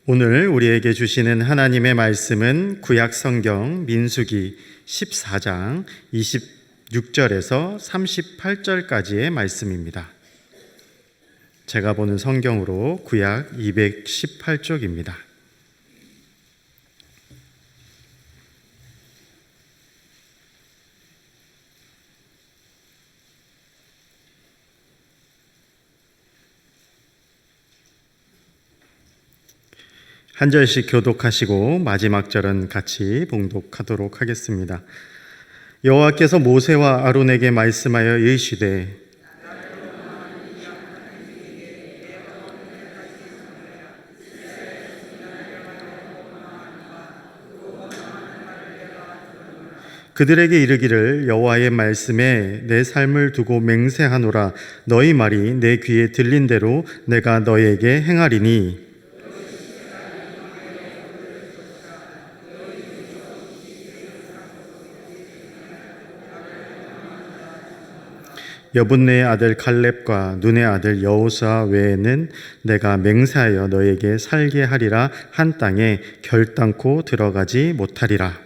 오늘 우리에게 주시는 하나님의 말씀은 구약 성경 민수기 14장 26절에서 38절까지의 말씀입니다. 제가 보는 성경으로 구약 218쪽입니다. 한 절씩 교독하시고 마지막 절은 같이 봉독하도록 하겠습니다. 여호와께서 모세와 아론에게 말씀하여 이르시되 그들에게 이르기를 여호와의 말씀에 내 삶을 두고 맹세하노라. 너희 말이 내 귀에 들린 대로 내가 너희에게 행하리니 여분네의 아들 갈렙과 눈의 아들 여호수아 외에는 내가 맹세하여 너에게 살게 하리라 한 땅에 결단코 들어가지 못하리라.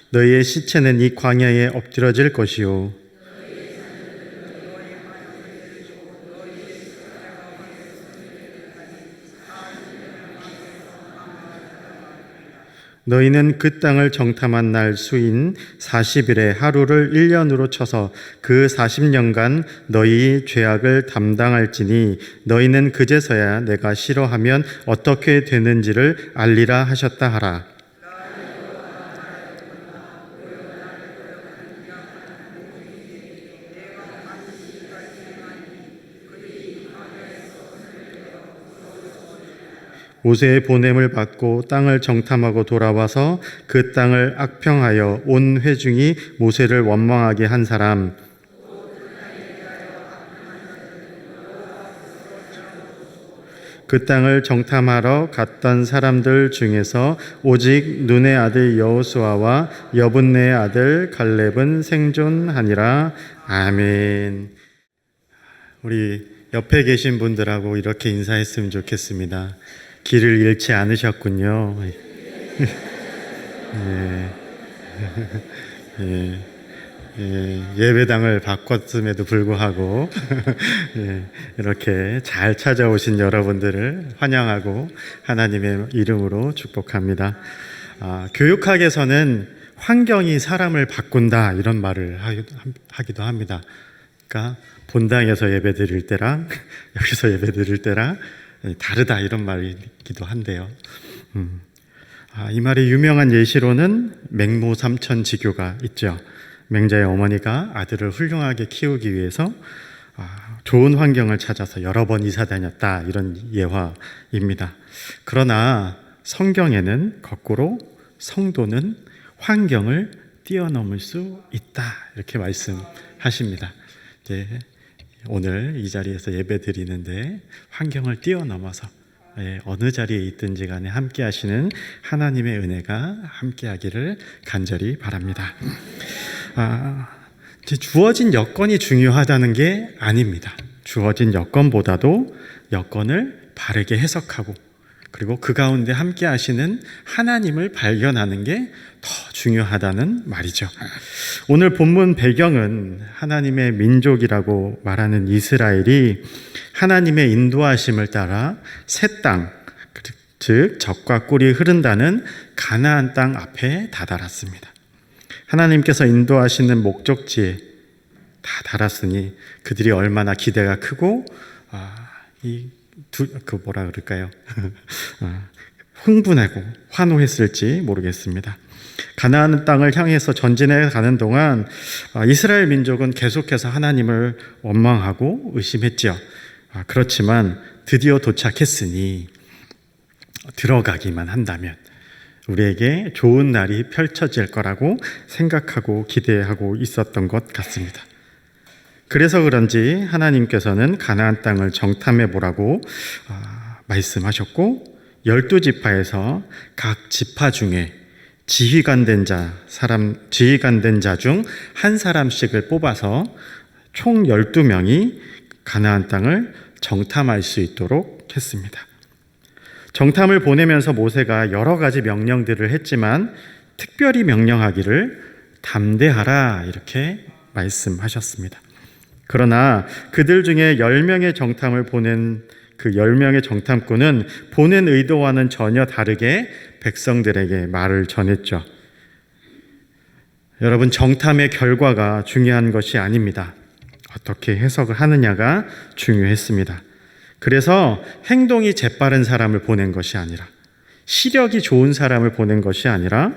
너희의 시체는 이 광야에 엎드러질 것이요 너희는 그 땅을 정탐한 날 수인 40일에 하루를 1년으로 쳐서 그 40년간 너희 죄악을 담당할지니 너희는 그제서야 내가 싫어하면 어떻게 되는지를 알리라 하셨다 하라. 모세의 보냄을 받고 땅을 정탐하고 돌아와서 그 땅을 악평하여 온 회중이 모세를 원망하게 한 사람, 그 땅을 정탐하러 갔던 사람들 중에서 오직 눈의 아들 여호수아와 여분네의 아들 갈렙은 생존하니라. 아멘. 우리 옆에 계신 분들하고 이렇게 인사했으면 좋겠습니다. 길을 잃지 않으셨군요. 예배당을 바꿨음에도 불구하고 이렇게 잘 찾아오신 여러분들을 환영하고 하나님의 이름으로 축복합니다. 교육학에서는 환경이 사람을 바꾼다 이런 말을 하기도 합니다. 그러니까 본당에서 예배 드릴 때랑 여기서 예배 드릴 때랑 다르다 이런 말이기도 한데요. 이 말의 유명한 예시로는 맹모 삼천지교가 있죠. 맹자의 어머니가 아들을 훌륭하게 키우기 위해서 좋은 환경을 찾아서 여러 번 이사 다녔다 이런 예화입니다. 그러나 성경에는 거꾸로 성도는 환경을 뛰어넘을 수 있다 이렇게 말씀하십니다. 오늘 이 자리에서 예배 드리는데 환경을 뛰어넘어서 어느 자리에 있든지 간에 함께 하시는 하나님의 은혜가 함께 하기를 간절히 바랍니다. 주어진 여건이 중요하다는 게 아닙니다. 주어진 여건보다도 여건을 바르게 해석하고 그리고 그 가운데 함께 하시는 하나님을 발견하는 게 더 중요하다는 말이죠. 오늘 본문 배경은 하나님의 민족이라고 말하는 이스라엘이 하나님의 인도하심을 따라 새 땅, 즉 젖과 꿀이 흐른다는 가나안 땅 앞에 다다랐습니다. 하나님께서 인도하시는 목적지에 다 달았으니 그들이 얼마나 기대가 크고 흥분하고 환호했을지 모르겠습니다. 가나안 땅을 향해서 전진해 가는 동안 이스라엘 민족은 계속해서 하나님을 원망하고 의심했죠. 그렇지만 드디어 도착했으니 들어가기만 한다면 우리에게 좋은 날이 펼쳐질 거라고 생각하고 기대하고 있었던 것 같습니다. 그래서 그런지 하나님께서는 가나안 땅을 정탐해 보라고 말씀하셨고 12지파에서 각 지파 중에 지휘관 된 자 중 한 사람씩을 뽑아서 총 12명이 가나안 땅을 정탐할 수 있도록 했습니다. 정탐을 보내면서 모세가 여러 가지 명령들을 했지만 특별히 명령하기를 담대하라 이렇게 말씀하셨습니다. 그러나 그들 중에 10명의 정탐을 보낸 그 10명의 정탐꾼은 보낸 의도와는 전혀 다르게 백성들에게 말을 전했죠. 여러분, 정탐의 결과가 중요한 것이 아닙니다. 어떻게 해석을 하느냐가 중요했습니다. 그래서 행동이 재빠른 사람을 보낸 것이 아니라, 시력이 좋은 사람을 보낸 것이 아니라,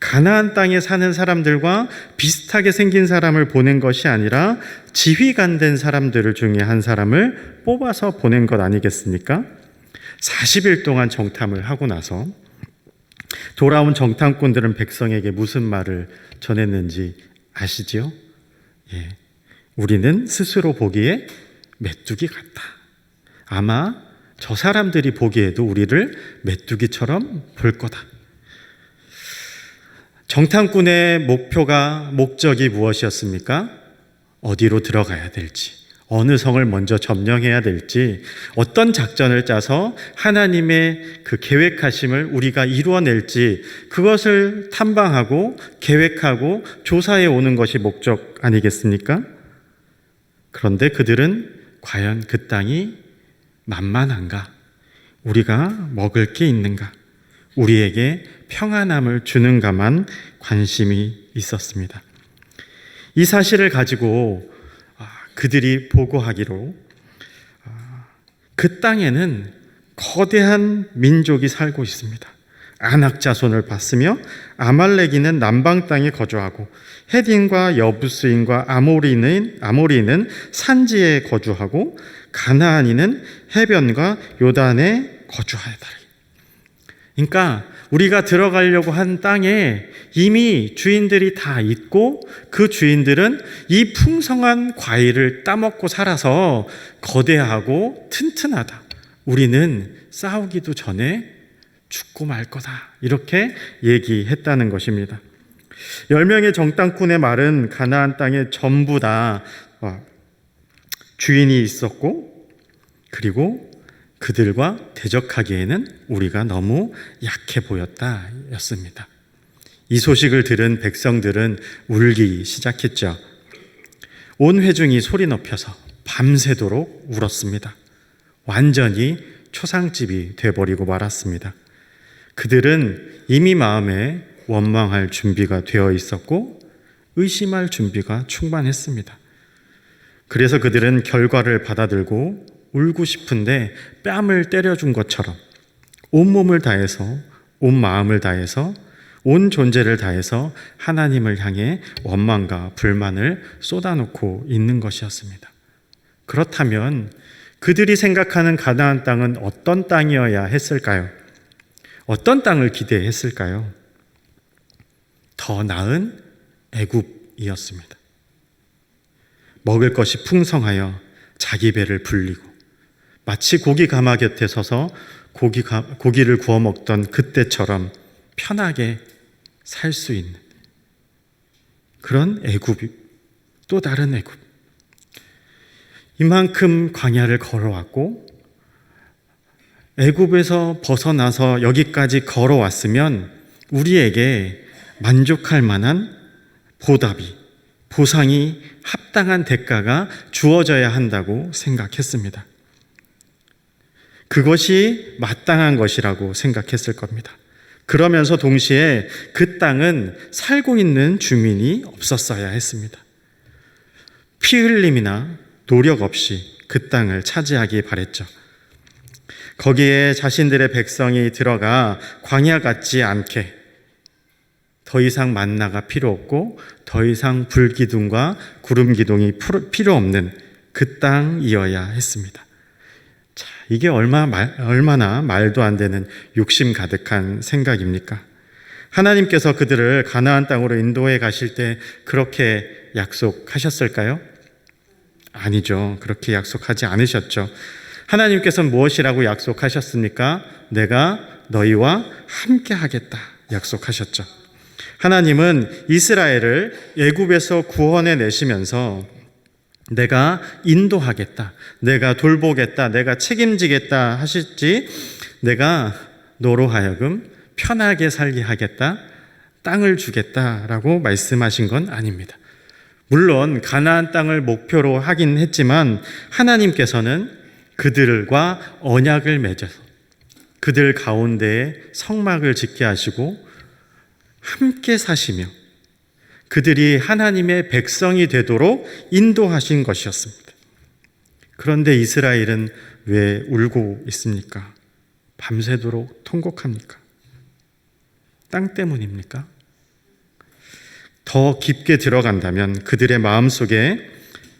가나안 땅에 사는 사람들과 비슷하게 생긴 사람을 보낸 것이 아니라 지휘관 된 사람들 중에 한 사람을 뽑아서 보낸 것 아니겠습니까? 40일 동안 정탐을 하고 나서 돌아온 정탐꾼들은 백성에게 무슨 말을 전했는지 아시지요? 우리는 스스로 보기에 메뚜기 같다. 아마 저 사람들이 보기에도 우리를 메뚜기처럼 볼 거다. 정탐꾼의 목적이 무엇이었습니까? 어디로 들어가야 될지, 어느 성을 먼저 점령해야 될지, 어떤 작전을 짜서 하나님의 그 계획하심을 우리가 이루어낼지, 그것을 탐방하고 계획하고 조사해 오는 것이 목적 아니겠습니까? 그런데 그들은 과연 그 땅이 만만한가? 우리가 먹을 게 있는가? 우리에게 평안함을 주는가만 관심이 있었습니다. 이 사실을 가지고 그들이 보고하기로 그 땅에는 거대한 민족이 살고 있습니다. 아낙 자손을 봤으며 아말렉인은 남방 땅에 거주하고 헤딘과 여부스인과 아모리는 산지에 거주하고 가나안인은 해변과 요단에 거주하였다. 그러니까 우리가 들어가려고 한 땅에 이미 주인들이 다 있고 그 주인들은 이 풍성한 과일을 따먹고 살아서 거대하고 튼튼하다. 우리는 싸우기도 전에 죽고 말 거다. 이렇게 얘기했다는 것입니다. 10명의 정탐꾼의 말은 가나안 땅에 전부 다 주인이 있었고, 그리고 그들과 대적하기에는 우리가 너무 약해 보였다 였습니다. 이 소식을 들은 백성들은 울기 시작했죠. 온 회중이 소리 높여서 밤새도록 울었습니다. 완전히 초상집이 돼버리고 말았습니다. 그들은 이미 마음에 원망할 준비가 되어 있었고 의심할 준비가 충만했습니다. 그래서 그들은 결과를 받아들고 울고 싶은데 뺨을 때려준 것처럼 온몸을 다해서, 온 마음을 다해서, 온 존재를 다해서 하나님을 향해 원망과 불만을 쏟아놓고 있는 것이었습니다. 그렇다면 그들이 생각하는 가나안 땅은 어떤 땅이어야 했을까요? 어떤 땅을 기대했을까요? 더 나은 애굽이었습니다. 먹을 것이 풍성하여 자기 배를 불리고 마치 고기 가마 곁에 서서 고기를 구워 먹던 그때처럼 편하게 살 수 있는 그런 애굽이, 또 다른 애굽. 이만큼 광야를 걸어왔고 애굽에서 벗어나서 여기까지 걸어왔으면 우리에게 만족할 만한 보상이 합당한 대가가 주어져야 한다고 생각했습니다. 그것이 마땅한 것이라고 생각했을 겁니다. 그러면서 동시에 그 땅은 살고 있는 주민이 없었어야 했습니다. 피 흘림이나 노력 없이 그 땅을 차지하기 바랬죠. 거기에 자신들의 백성이 들어가 광야 같지 않게 더 이상 만나가 필요 없고 더 이상 불기둥과 구름기둥이 필요 없는 그 땅이어야 했습니다. 자, 이게 얼마나 말도 안 되는 욕심 가득한 생각입니까? 하나님께서 그들을 가나안 땅으로 인도해 가실 때 그렇게 약속하셨을까요? 아니죠. 그렇게 약속하지 않으셨죠. 하나님께서는 무엇이라고 약속하셨습니까? 내가 너희와 함께 하겠다 약속하셨죠. 하나님은 이스라엘을 애굽에서 구원해 내시면서 내가 인도하겠다, 내가 돌보겠다, 내가 책임지겠다 하실지, 내가 너로 하여금 편하게 살게 하겠다, 땅을 주겠다라고 말씀하신 건 아닙니다. 물론 가나안 땅을 목표로 하긴 했지만 하나님께서는 그들과 언약을 맺어서 그들 가운데에 성막을 짓게 하시고 함께 사시며 그들이 하나님의 백성이 되도록 인도하신 것이었습니다. 그런데 이스라엘은 왜 울고 있습니까? 밤새도록 통곡합니까? 땅 때문입니까? 더 깊게 들어간다면 그들의 마음속에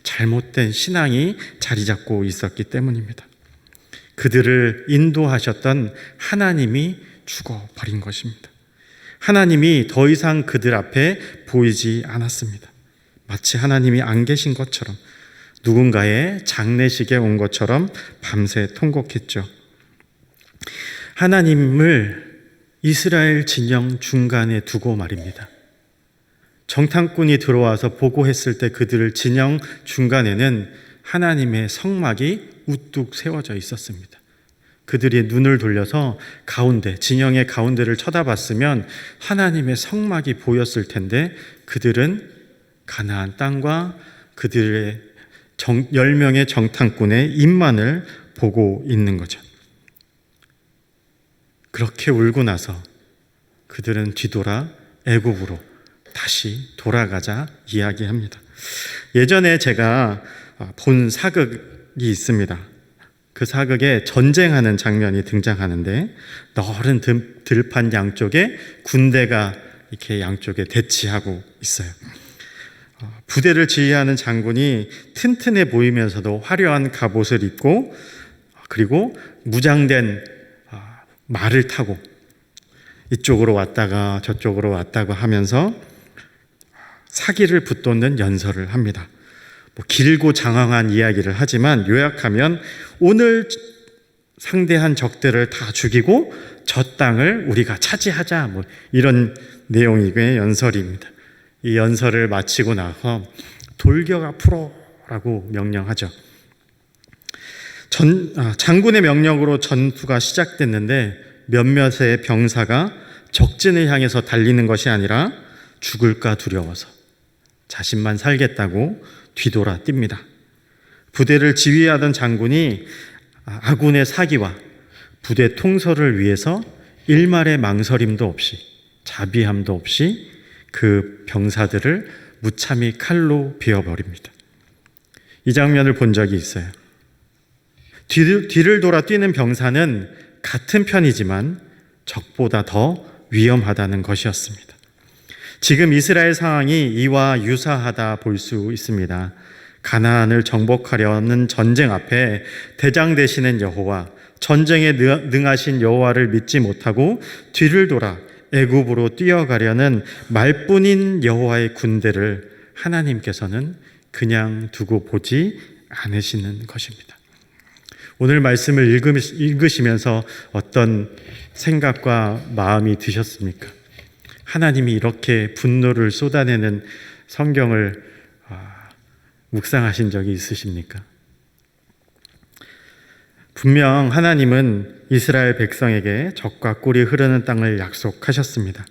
잘못된 신앙이 자리 잡고 있었기 때문입니다. 그들을 인도하셨던 하나님이 죽어버린 것입니다. 하나님이 더 이상 그들 앞에 보이지 않았습니다. 마치 하나님이 안 계신 것처럼, 누군가의 장례식에 온 것처럼 밤새 통곡했죠. 하나님을 이스라엘 진영 중간에 두고 말입니다. 정탐꾼이 들어와서 보고했을 때 그들을 진영 중간에는 하나님의 성막이 우뚝 세워져 있었습니다. 그들이 눈을 돌려서 가운데, 진영의 가운데를 쳐다봤으면 하나님의 성막이 보였을 텐데 그들은 가나안 땅과 그들의 10명의 정탐꾼의 입만을 보고 있는 거죠. 그렇게 울고 나서 그들은 뒤돌아 애굽으로 다시 돌아가자 이야기합니다. 예전에 제가 본 사극이 있습니다. 그 사극에 전쟁하는 장면이 등장하는데 넓은 들판 양쪽에 군대가 이렇게 양쪽에 대치하고 있어요. 부대를 지휘하는 장군이 튼튼해 보이면서도 화려한 갑옷을 입고 그리고 무장된 말을 타고 이쪽으로 왔다가 저쪽으로 왔다가 하면서 사기를 붙돋는 연설을 합니다. 길고 장황한 이야기를 하지만 요약하면 오늘 상대한 적들을 다 죽이고 저 땅을 우리가 차지하자, 이런 내용의 연설입니다. 이 연설을 마치고 나서 돌격 앞으로라고 명령하죠. 장군의 명령으로 전투가 시작됐는데 몇몇의 병사가 적진을 향해서 달리는 것이 아니라 죽을까 두려워서 자신만 살겠다고 뒤돌아 뜁니다. 부대를 지휘하던 장군이 아군의 사기와 부대 통솔을 위해서 일말의 망설임도 없이, 자비함도 없이 그 병사들을 무참히 칼로 베어버립니다. 이 장면을 본 적이 있어요. 뒤를 돌아 뛰는 병사는 같은 편이지만 적보다 더 위험하다는 것이었습니다. 지금 이스라엘 상황이 이와 유사하다 볼 수 있습니다. 가나안을 정복하려는 전쟁 앞에 대장 되시는 여호와, 전쟁에 능하신 여호와를 믿지 못하고 뒤를 돌아 애굽으로 뛰어가려는 말뿐인 여호와의 군대를 하나님께서는 그냥 두고 보지 않으시는 것입니다. 오늘 말씀을 읽으시면서 어떤 생각과 마음이 드셨습니까? 하나님이 이렇게 분노를 쏟아내는 성경을 묵상하신 적이 있으십니까? 분명 하나님은 이스라엘 백성에게 젖과 꿀이 흐르는 땅을 약속하셨습니다.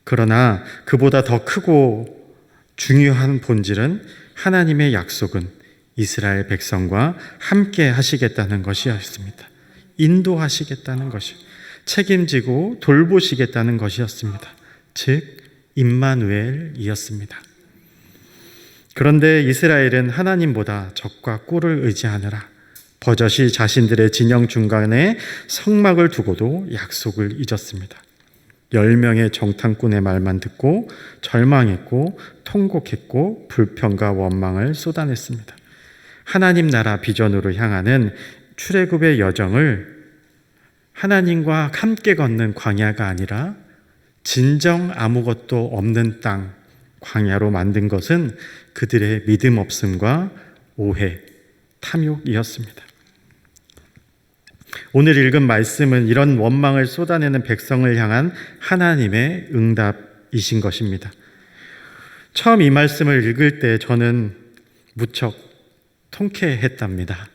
그러나 그보다 더 크고 중요한 본질은 하나님의 약속은 이스라엘 백성과 함께 하시겠다는 것이었습니다. 인도하시겠다는 것이, 책임지고 돌보시겠다는 것이었습니다. 즉 임마누엘이었습니다. 그런데 이스라엘은 하나님보다 젖과 꿀을 의지하느라 버젓이 자신들의 진영 중간에 성막을 두고도 약속을 잊었습니다. 10명의 정탐꾼의 말만 듣고 절망했고 통곡했고 불평과 원망을 쏟아냈습니다. 하나님 나라 비전으로 향하는 출애굽의 여정을 하나님과 함께 걷는 광야가 아니라 진정 아무것도 없는 땅, 광야로 만든 것은 그들의 믿음 없음과 오해, 탐욕이었습니다. 오늘 읽은 말씀은 이런 원망을 쏟아내는 백성을 향한 하나님의 말씀이신 것입니다. 처음 이 말씀을 읽을 때 저는 무척 통쾌했답니다.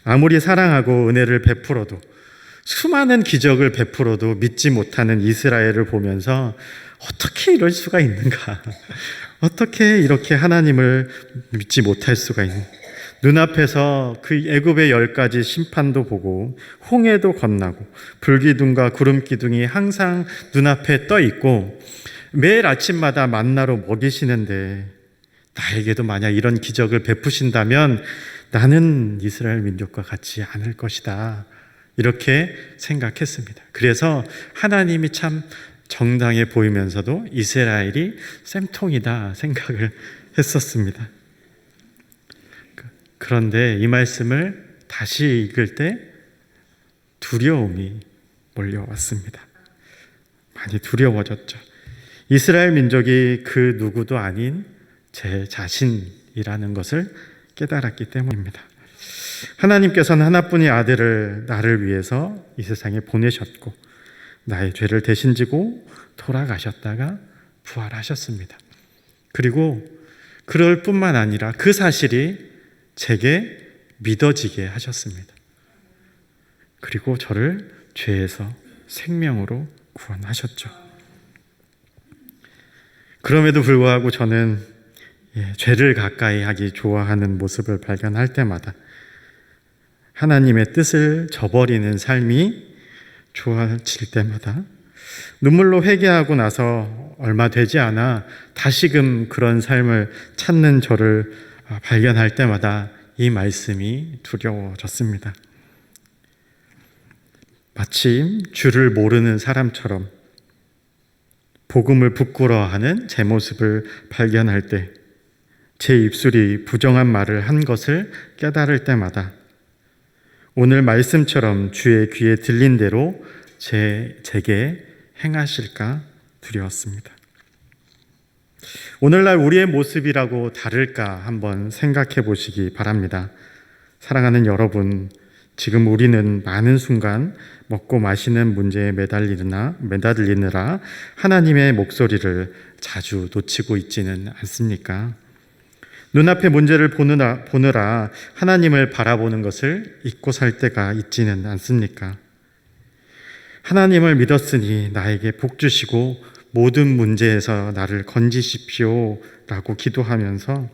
아무리 사랑하고 은혜를 베풀어도, 수많은 기적을 베풀어도 믿지 못하는 이스라엘을 보면서 어떻게 이럴 수가 있는가? 어떻게 이렇게 하나님을 믿지 못할 수가 있는가? 눈앞에서 그 애굽의 10가지 심판도 보고 홍해도 건너고 불기둥과 구름기둥이 항상 눈앞에 떠 있고 매일 아침마다 만나로 먹이시는데 나에게도 만약 이런 기적을 베푸신다면 나는 이스라엘 민족과 같지 않을 것이다, 이렇게 생각했습니다. 그래서 하나님이 참 정당해 보이면서도 이스라엘이 쌤통이다 생각을 했었습니다. 그런데 이 말씀을 다시 읽을 때 두려움이 몰려왔습니다. 많이 두려워졌죠. 이스라엘 민족이 그 누구도 아닌 제 자신이라는 것을 깨달았기 때문입니다. 하나님께서는 하나뿐인 아들을 나를 위해서 이 세상에 보내셨고 나의 죄를 대신 지고 돌아가셨다가 부활하셨습니다. 그리고 그럴 뿐만 아니라 그 사실이 제게 믿어지게 하셨습니다. 그리고 저를 죄에서 생명으로 구원하셨죠. 그럼에도 불구하고 저는 죄를 가까이 하기 좋아하는 모습을 발견할 때마다 하나님의 뜻을 저버리는 삶이 좋아질 때마다 눈물로 회개하고 나서 얼마 되지 않아 다시금 그런 삶을 찾는 저를 발견할 때마다 이 말씀이 두려워졌습니다. 마침 주를 모르는 사람처럼 복음을 부끄러워하는 제 모습을 발견할 때, 제 입술이 부정한 말을 한 것을 깨달을 때마다 오늘 말씀처럼 주의 귀에 들린 대로 제게 행하실까 두려웠습니다. 오늘날 우리의 모습이라고 다를까 한번 생각해 보시기 바랍니다. 사랑하는 여러분, 지금 우리는 많은 순간 먹고 마시는 문제에 매달리느라 하나님의 목소리를 자주 놓치고 있지는 않습니까? 눈앞의 문제를 보느라 하나님을 바라보는 것을 잊고 살 때가 있지는 않습니까? 하나님을 믿었으니 나에게 복 주시고 모든 문제에서 나를 건지십시오 라고 기도하면서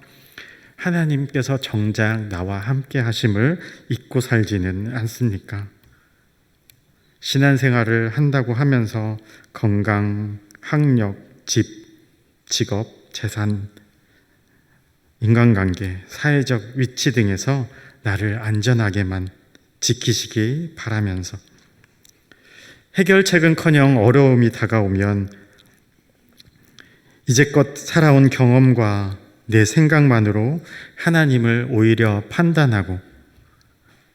하나님께서 정작 나와 함께 하심을 잊고 살지는 않습니까? 신앙생활을 한다고 하면서 건강, 학력, 집, 직업, 재산, 인간관계, 사회적 위치 등에서 나를 안전하게만 지키시기 바라면서 해결책은커녕 어려움이 다가오면 이제껏 살아온 경험과 내 생각만으로 하나님을 오히려 판단하고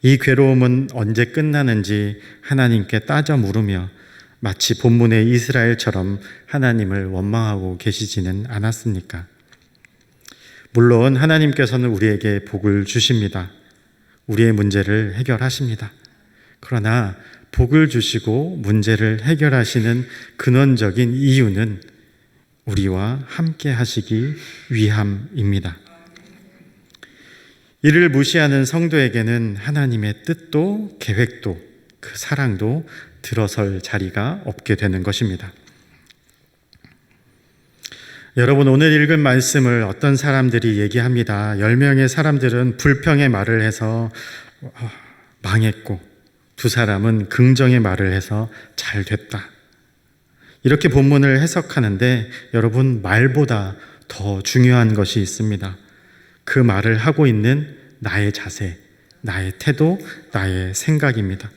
이 괴로움은 언제 끝나는지 하나님께 따져 물으며 마치 본문의 이스라엘처럼 하나님을 원망하고 계시지는 않았습니까? 물론 하나님께서는 우리에게 복을 주십니다. 우리의 문제를 해결하십니다. 그러나 복을 주시고 문제를 해결하시는 근원적인 이유는 우리와 함께 하시기 위함입니다. 이를 무시하는 성도에게는 하나님의 뜻도 계획도 그 사랑도 들어설 자리가 없게 되는 것입니다. 여러분, 오늘 읽은 말씀을 어떤 사람들이 얘기합니다. 10명의 사람들은 불평의 말을 해서 망했고 2사람은 긍정의 말을 해서 잘 됐다. 이렇게 본문을 해석하는데 여러분, 말보다 더 중요한 것이 있습니다. 그 말을 하고 있는 나의 자세, 나의 태도, 나의 생각입니다.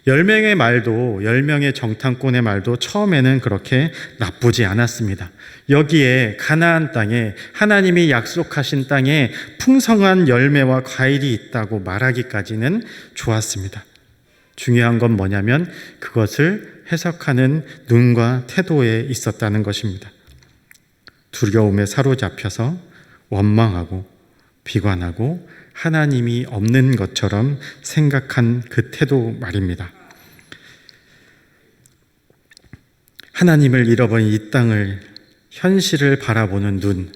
10명의 말도, 10명의 정탐꾼의 말도 처음에는 그렇게 나쁘지 않았습니다. 여기에 가나안 땅에, 하나님이 약속하신 땅에 풍성한 열매와 과일이 있다고 말하기까지는 좋았습니다. 중요한 건 뭐냐면 그것을 해석하는 눈과 태도에 있었다는 것입니다. 두려움에 사로잡혀서 원망하고 비관하고 하나님이 없는 것처럼 생각한 그 태도 말입니다. 하나님을 잃어버린 이 땅을, 현실을 바라보는 눈.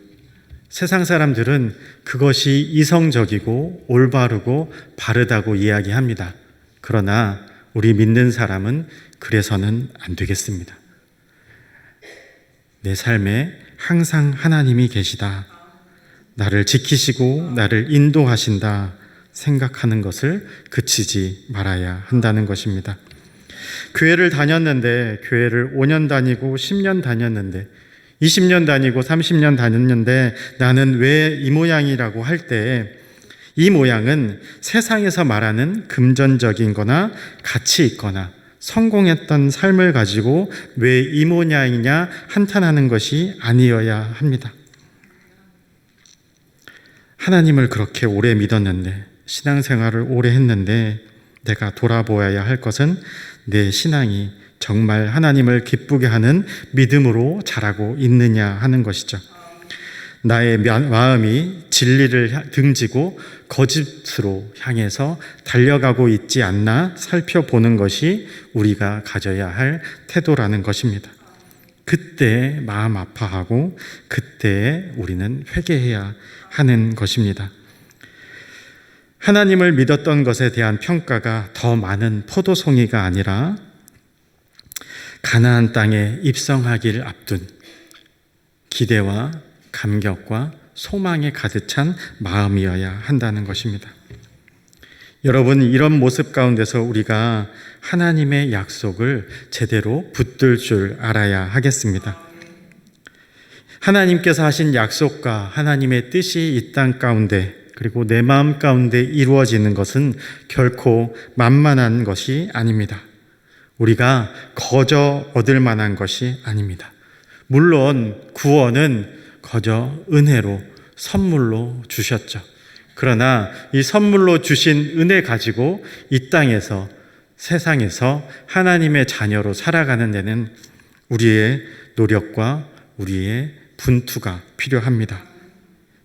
세상 사람들은 그것이 이성적이고 올바르고 바르다고 이야기합니다. 그러나 우리 믿는 사람은 그래서는 안 되겠습니다. 내 삶에 항상 하나님이 계시다, 나를 지키시고 나를 인도하신다 생각하는 것을 그치지 말아야 한다는 것입니다. 교회를 다녔는데, 교회를 5년 다니고 10년 다녔는데, 20년 다니고 30년 다녔는데 나는 왜 이 모양이라고 할 때, 이 모양은 세상에서 말하는 금전적인 거나 가치 있거나 성공했던 삶을 가지고 왜 이 모양이냐 한탄하는 것이 아니어야 합니다. 하나님을 그렇게 오래 믿었는데, 신앙생활을 오래 했는데 내가 돌아보아야 할 것은 내 신앙이 정말 하나님을 기쁘게 하는 믿음으로 자라고 있느냐 하는 것이죠. 나의 마음이 진리를 등지고 거짓으로 향해서 달려가고 있지 않나 살펴보는 것이 우리가 가져야 할 태도라는 것입니다. 그때 마음 아파하고 그때 우리는 회개해야 하는 것입니다. 하나님을 믿었던 것에 대한 평가가 더 많은 포도송이가 아니라 가나안 땅에 입성하기를 앞둔 기대와 감격과 소망에 가득 찬 마음이어야 한다는 것입니다. 여러분, 이런 모습 가운데서 우리가 하나님의 약속을 제대로 붙들 줄 알아야 하겠습니다. 하나님께서 하신 약속과 하나님의 뜻이 이 땅 가운데, 그리고 내 마음 가운데 이루어지는 것은 결코 만만한 것이 아닙니다. 우리가 거저 얻을 만한 것이 아닙니다. 물론 구원은 거저 은혜로, 선물로 주셨죠. 그러나 이 선물로 주신 은혜 가지고 이 땅에서, 세상에서 하나님의 자녀로 살아가는 데는 우리의 노력과 우리의 분투가 필요합니다.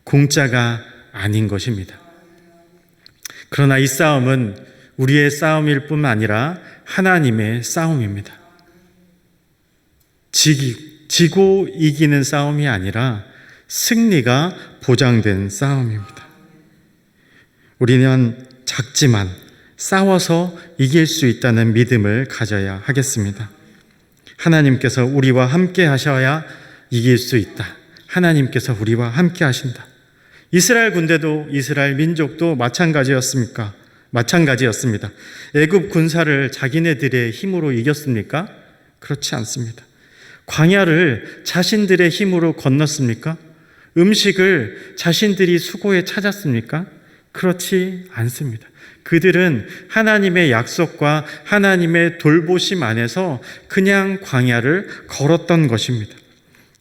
공짜가 아닌 것입니다. 그러나 이 싸움은 우리의 싸움일 뿐만 아니라 하나님의 싸움입니다. 지고 이기는 싸움이 아니라 승리가 보장된 싸움입니다. 우리는 작지만 싸워서 이길 수 있다는 믿음을 가져야 하겠습니다. 하나님께서 우리와 함께 하셔야 이길 수 있다. 하나님께서 우리와 함께 하신다. 이스라엘 군대도, 이스라엘 민족도 마찬가지였습니다. 애굽 군사를 자기네들의 힘으로 이겼습니까? 그렇지 않습니다. 광야를 자신들의 힘으로 건넜습니까? 음식을 자신들이 수고해 찾았습니까? 그렇지 않습니다. 그들은 하나님의 약속과 하나님의 돌보심 안에서 그냥 광야를 걸었던 것입니다.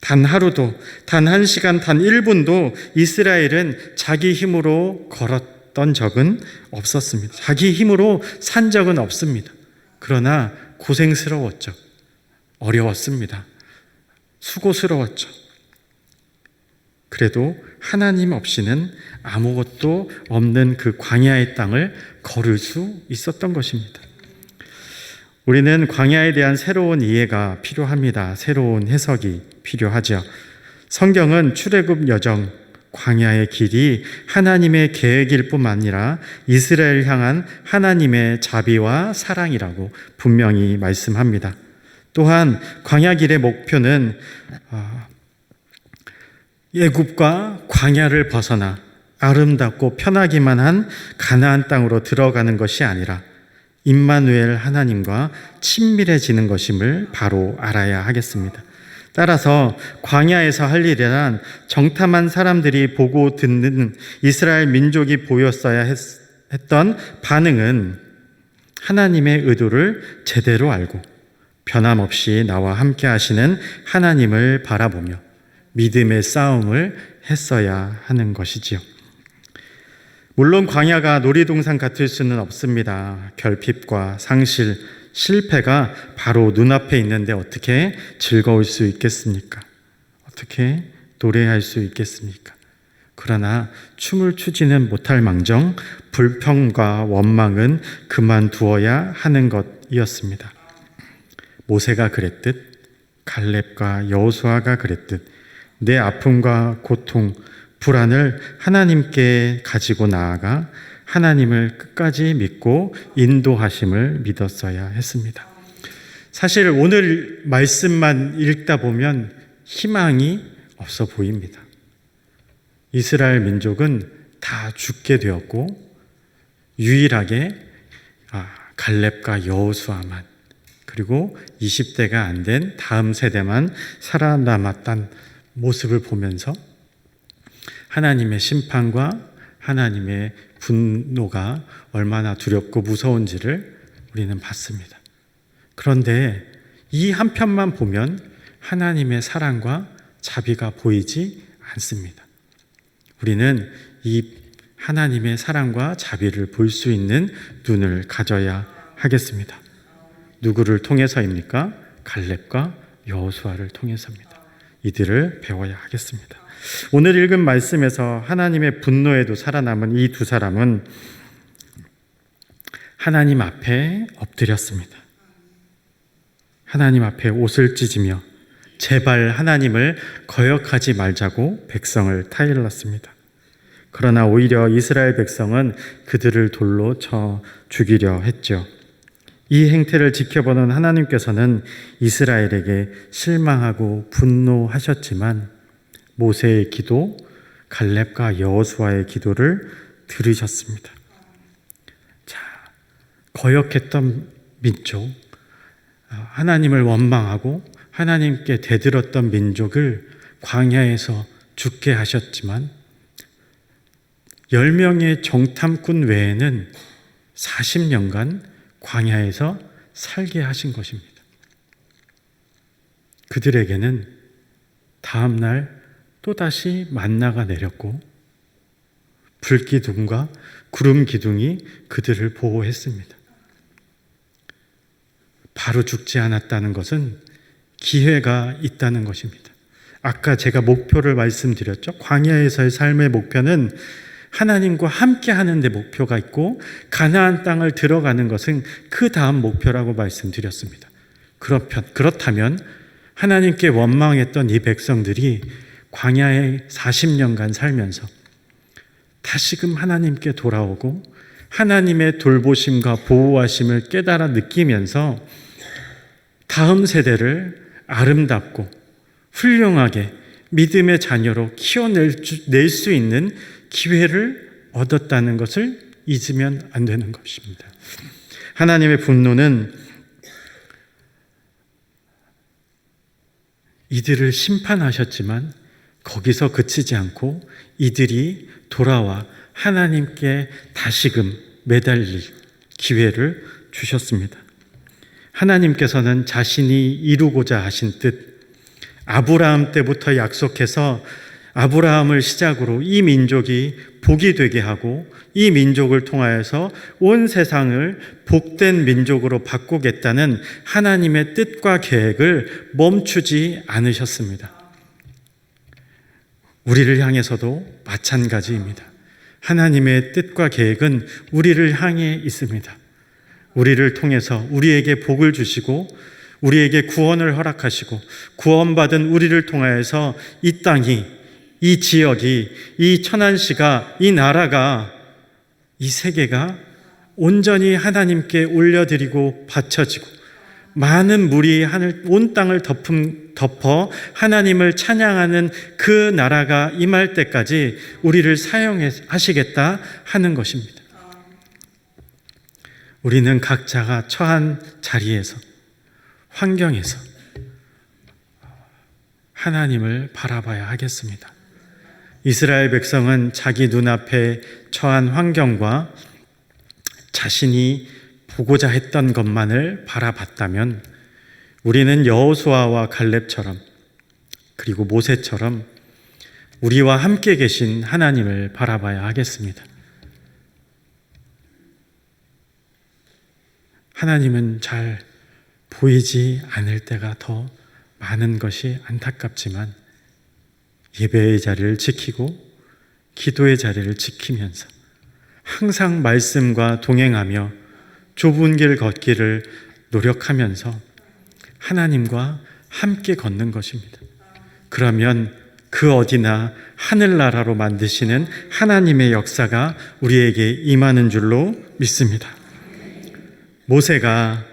단 하루도, 단 1시간, 단 1분도 이스라엘은 자기 힘으로 걸었던 적은 없었습니다. 자기 힘으로 산 적은 없습니다. 그러나 고생스러웠죠. 어려웠습니다. 수고스러웠죠. 그래도 하나님 없이는 아무것도 없는 그 광야의 땅을 걸을 수 있었던 것입니다. 우리는 광야에 대한 새로운 이해가 필요합니다. 새로운 해석이 필요하죠. 성경은 출애굽 여정, 광야의 길이 하나님의 계획일 뿐만 아니라 이스라엘 향한 하나님의 자비와 사랑이라고 분명히 말씀합니다. 또한 광야 길의 목표는 애굽과 광야를 벗어나 아름답고 편하기만 한 가나안 땅으로 들어가는 것이 아니라 임마누엘 하나님과 친밀해지는 것임을 바로 알아야 하겠습니다. 따라서 광야에서 할 일이란 정탐한 사람들이 보고 듣는 이스라엘 민족이 보였어야 했던 반응은 하나님의 의도를 제대로 알고 변함없이 나와 함께 하시는 하나님을 바라보며 믿음의 싸움을 했어야 하는 것이지요. 물론 광야가 놀이동산 같을 수는 없습니다. 결핍과 상실, 실패가 바로 눈앞에 있는데 어떻게 즐거울 수 있겠습니까? 어떻게 노래할 수 있겠습니까? 그러나 춤을 추지는 못할 망정 불평과 원망은 그만두어야 하는 것이었습니다. 모세가 그랬듯 갈렙과 여호수아가 그랬듯 내 아픔과 고통, 불안을 하나님께 가지고 나아가 하나님을 끝까지 믿고 인도하심을 믿었어야 했습니다. 사실 오늘 말씀만 읽다 보면 희망이 없어 보입니다. 이스라엘 민족은 다 죽게 되었고 유일하게 갈렙과 여호수아만, 그리고 20대가 안 된 다음 세대만 살아남았던 모습을 보면서 하나님의 심판과 하나님의 분노가 얼마나 두렵고 무서운지를 우리는 봤습니다. 그런데 이 한편만 보면 하나님의 사랑과 자비가 보이지 않습니다. 우리는 이 하나님의 사랑과 자비를 볼 수 있는 눈을 가져야 하겠습니다. 누구를 통해서입니까? 갈렙과 여호수아를 통해서입니다. 이들을 배워야 하겠습니다. 오늘 읽은 말씀에서 하나님의 분노에도 살아남은 이 두 사람은 하나님 앞에 엎드렸습니다. 하나님 앞에 옷을 찢으며 제발 하나님을 거역하지 말자고 백성을 타일렀습니다. 그러나 오히려 이스라엘 백성은 그들을 돌로 쳐 죽이려 했죠. 이 행태를 지켜보는 하나님께서는 이스라엘에게 실망하고 분노하셨지만 모세의 기도, 갈렙과 여호수아의 기도를 들으셨습니다. 자, 거역했던 민족, 하나님을 원망하고 하나님께 대들었던 민족을 광야에서 죽게 하셨지만 10명의 정탐꾼 외에는 40년간 광야에서 살게 하신 것입니다. 그들에게는 다음 날 또다시 만나가 내렸고 불기둥과 구름 기둥이 그들을 보호했습니다. 바로 죽지 않았다는 것은 기회가 있다는 것입니다. 아까 제가 목표를 말씀드렸죠. 광야에서의 삶의 목표는 하나님과 함께 하는 데 목표가 있고 가나안 땅을 들어가는 것은 그 다음 목표라고 말씀드렸습니다. 그렇다면 하나님께 원망했던 이 백성들이 광야에 40년간 살면서 다시금 하나님께 돌아오고 하나님의 돌보심과 보호하심을 깨달아 느끼면서 다음 세대를 아름답고 훌륭하게 믿음의 자녀로 키워낼 수 있는 기회를 얻었다는 것을 잊으면 안 되는 것입니다. 하나님의 분노는 이들을 심판하셨지만 거기서 그치지 않고 이들이 돌아와 하나님께 다시금 매달릴 기회를 주셨습니다. 하나님께서는 자신이 이루고자 하신 뜻, 아브라함 때부터 약속해서 아브라함을 시작으로 이 민족이 복이 되게 하고 이 민족을 통하여서 온 세상을 복된 민족으로 바꾸겠다는 하나님의 뜻과 계획을 멈추지 않으셨습니다. 우리를 향해서도 마찬가지입니다. 하나님의 뜻과 계획은 우리를 향해 있습니다. 우리를 통해서 우리에게 복을 주시고 우리에게 구원을 허락하시고 구원받은 우리를 통하여서 이 땅이, 이 지역이, 이 천안시가, 이 나라가, 이 세계가 온전히 하나님께 올려드리고 바쳐지고 많은 물이 온 땅을 덮어 하나님을 찬양하는 그 나라가 임할 때까지 우리를 사용하시겠다 하는 것입니다. 우리는 각자가 처한 자리에서, 환경에서 하나님을 바라봐야 하겠습니다. 이스라엘 백성은 자기 눈앞에 처한 환경과 자신이 보고자 했던 것만을 바라봤다면 우리는 여호수아와 갈렙처럼 그리고 모세처럼 우리와 함께 계신 하나님을 바라봐야 하겠습니다. 하나님은 잘 보이지 않을 때가 더 많은 것이 안타깝지만 예배의 자리를 지키고 기도의 자리를 지키면서 항상 말씀과 동행하며 좁은 길 걷기를 노력하면서 하나님과 함께 걷는 것입니다. 그러면 그 어디나 하늘나라로 만드시는 하나님의 역사가 우리에게 임하는 줄로 믿습니다. 모세가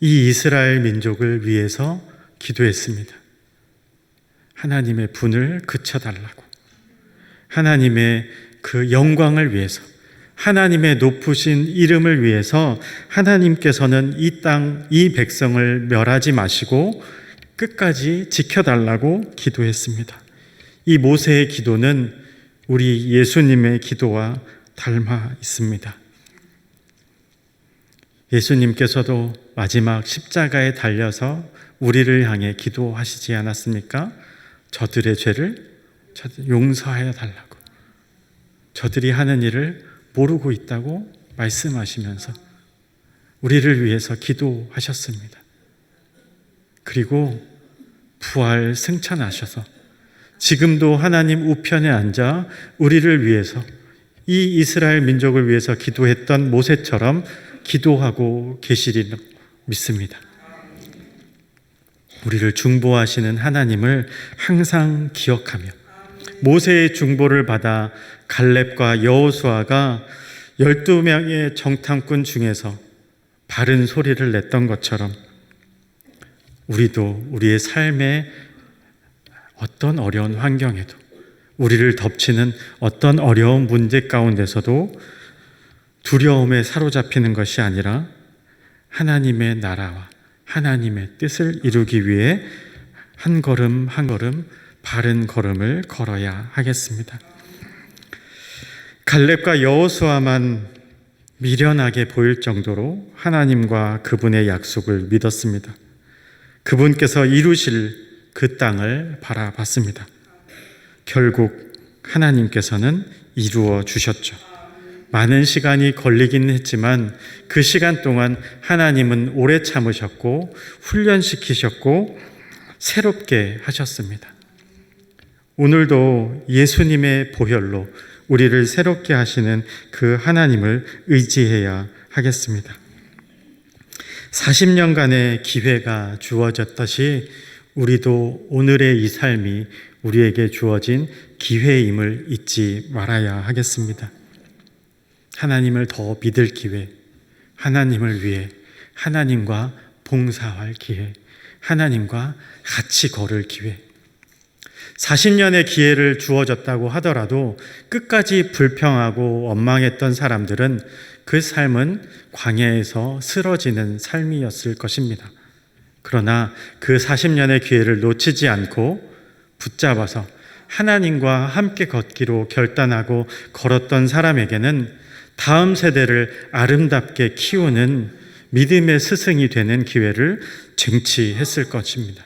이 이스라엘 민족을 위해서 기도했습니다. 하나님의 분을 그쳐달라고, 하나님의 그 영광을 위해서, 하나님의 높으신 이름을 위해서 하나님께서는 이 땅, 이 백성을 멸하지 마시고 끝까지 지켜달라고 기도했습니다. 이 모세의 기도는 우리 예수님의 기도와 닮아 있습니다. 예수님께서도 마지막 십자가에 달려서 우리를 향해 기도하시지 않았습니까? 저들의 죄를 용서하여 달라고, 저들이 하는 일을 모르고 있다고 말씀하시면서 우리를 위해서 기도하셨습니다. 그리고 부활 승천하셔서 지금도 하나님 우편에 앉아 우리를 위해서, 이 이스라엘 민족을 위해서 기도했던 모세처럼 기도하고 계시리라 믿습니다. 우리를 중보하시는 하나님을 항상 기억하며 모세의 중보를 받아 갈렙과 여호수아가 12명의 정탐꾼 중에서 바른 소리를 냈던 것처럼 우리도 우리의 삶의 어떤 어려운 환경에도, 우리를 덮치는 어떤 어려운 문제 가운데서도 두려움에 사로잡히는 것이 아니라 하나님의 나라와 하나님의 뜻을 이루기 위해 한 걸음 한 걸음 바른 걸음을 걸어야 하겠습니다. 갈렙과 여호수아만 미련하게 보일 정도로 하나님과 그분의 약속을 믿었습니다. 그분께서 이루실 그 땅을 바라봤습니다. 결국 하나님께서는 이루어 주셨죠. 많은 시간이 걸리긴 했지만 그 시간 동안 하나님은 오래 참으셨고 훈련시키셨고 새롭게 하셨습니다. 오늘도 예수님의 보혈로 우리를 새롭게 하시는 그 하나님을 의지해야 하겠습니다. 40년간의 기회가 주어졌듯이 우리도 오늘의 이 삶이 우리에게 주어진 기회임을 잊지 말아야 하겠습니다. 하나님을 더 믿을 기회, 하나님을 위해 하나님과 봉사할 기회, 하나님과 같이 걸을 기회. 40년의 기회를 주어졌다고 하더라도 끝까지 불평하고 원망했던 사람들은 그 삶은 광야에서 쓰러지는 삶이었을 것입니다. 그러나 그 40년의 기회를 놓치지 않고 붙잡아서 하나님과 함께 걷기로 결단하고 걸었던 사람에게는 다음 세대를 아름답게 키우는 믿음의 스승이 되는 기회를 쟁취했을 것입니다.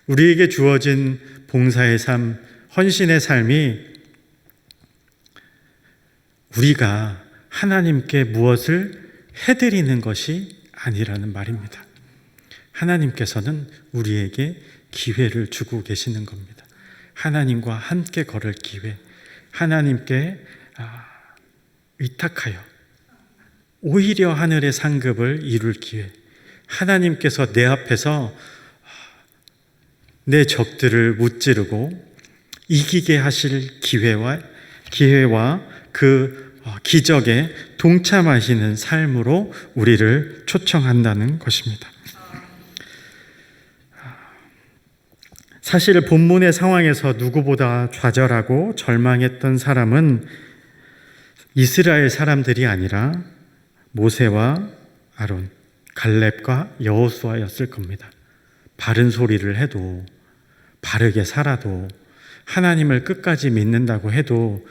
우리에게 주어진 봉사의 삶, 헌신의 삶이 우리가 하나님께 무엇을 해드리는 것이 아니라는 말입니다. 하나님께서는 우리에게 기회를 주고 계시는 겁니다. 하나님과 함께 걸을 기회, 하나님께 위탁하여 오히려 하늘의 상급을 이룰 기회, 하나님께서 내 앞에서 내 적들을 무찌르고 이기게 하실 기회와 그 기적에 동참하시는 삶으로 우리를 초청한다는 것입니다. 사실 본문의 상황에서 누구보다 좌절하고 절망했던 사람은 이스라엘 사람들이 아니라 모세와 아론, 갈렙과 여호수아였을 겁니다. 바른 소리를 해도, 바르게 살아도, 하나님을 끝까지 믿는다고 해도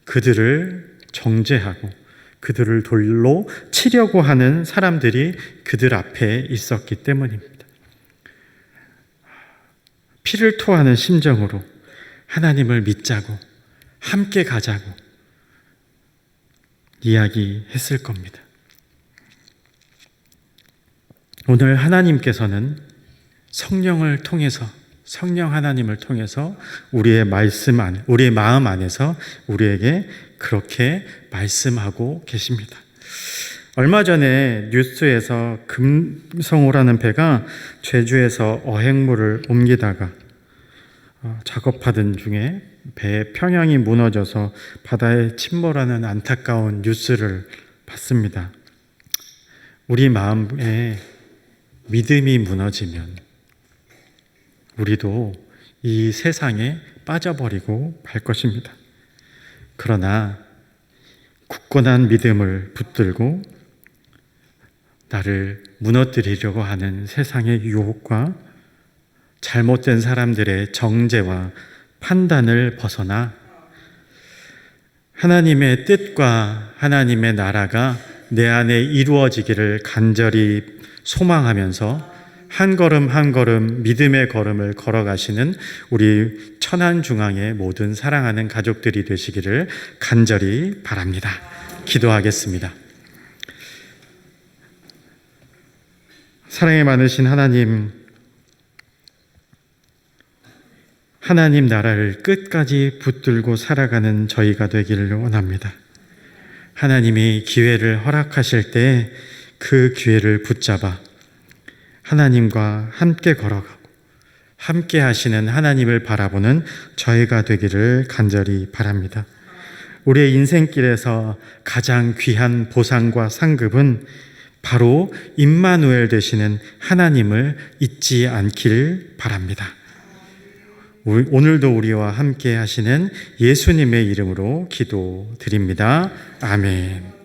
그들을 정죄하고 그들을 돌로 치려고 하는 사람들이 그들 앞에 있었기 때문입니다. 피를 토하는 심정으로 하나님을 믿자고 함께 가자고 이야기했을 겁니다. 오늘 하나님께서는 성령을 통해서, 성령 하나님을 통해서 우리의 말씀 안에, 우리의 마음 안에서 우리에게 그렇게 말씀하고 계십니다. 얼마 전에 뉴스에서 금성호라는 배가 제주에서 어획물을 옮기다가 작업하던 중에 배의 평형이 무너져서 바다에 침몰하는 안타까운 뉴스를 봤습니다. 우리 마음에 믿음이 무너지면 우리도 이 세상에 빠져버리고 말 것입니다. 그러나 굳건한 믿음을 붙들고 나를 무너뜨리려고 하는 세상의 유혹과 잘못된 사람들의 정죄와 판단을 벗어나 하나님의 뜻과 하나님의 나라가 내 안에 이루어지기를 간절히 소망하면서 한 걸음 한 걸음 믿음의 걸음을 걸어가시는 우리 천안중앙의 모든 사랑하는 가족들이 되시기를 간절히 바랍니다. 기도하겠습니다. 사랑이 많으신 하나님, 하나님 나라를 끝까지 붙들고 살아가는 저희가 되기를 원합니다. 하나님이 기회를 허락하실 때 그 기회를 붙잡아 하나님과 함께 걸어가고 함께 하시는 하나님을 바라보는 저희가 되기를 간절히 바랍니다. 우리의 인생길에서 가장 귀한 보상과 상급은 바로 임마누엘 되시는 하나님을 잊지 않기를 바랍니다. 오늘도 우리와 함께 하시는 예수님의 이름으로 기도드립니다. 아멘.